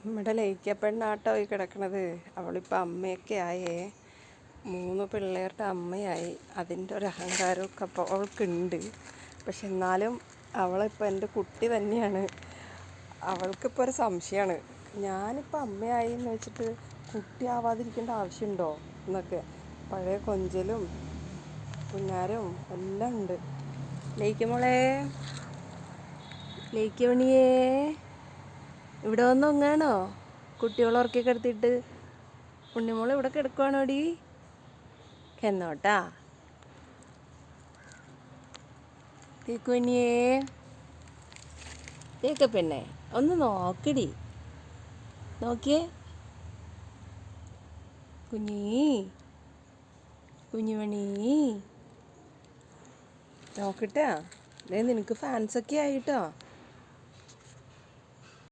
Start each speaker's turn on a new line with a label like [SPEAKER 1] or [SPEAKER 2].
[SPEAKER 1] നമ്മുടെ ലയിക്കപ്പെണ്ണാട്ടോ ഈ കിടക്കണത്. അവളിപ്പോൾ അമ്മയൊക്കെ ആയേ, 3 പിള്ളേരുടെ അമ്മയായി. അതിൻ്റെ ഒരു അഹങ്കാരമൊക്കെ അപ്പോൾ അവൾക്കുണ്ട്. പക്ഷെ എന്നാലും അവളിപ്പോൾ എൻ്റെ കുട്ടി തന്നെയാണ്. അവൾക്കിപ്പോൾ ഒരു സംശയമാണ്, ഞാനിപ്പോൾ അമ്മയായി എന്ന് വെച്ചിട്ട് കുട്ടിയാവാതിരിക്കേണ്ട ആവശ്യമുണ്ടോ എന്നൊക്കെ. പഴയ കൊഞ്ചലും പുന്നാരും എല്ലാം ഉണ്ട്. ലയിക്കുമോളെ, ലയിക്കമണിയേ, ഇവിടെ വന്ന് ഒങ്ങാണോ കുട്ടികളെ ഉറക്കി കിടത്തിയിട്ട്? ഉണ്ണിമോൾ ഇവിടെ കിടക്കുവാണോടി? എന്നോട്ടാ തേക്കുവനിയേ, തേക്ക പെണ്ണെ ഒന്ന് നോക്കടി, നോക്കിയേ കുഞ്ഞി കുഞ്ഞുമണി, നോക്കട്ടെ. നിനക്ക് ഫാൻസൊക്കെ ആയിട്ടോ.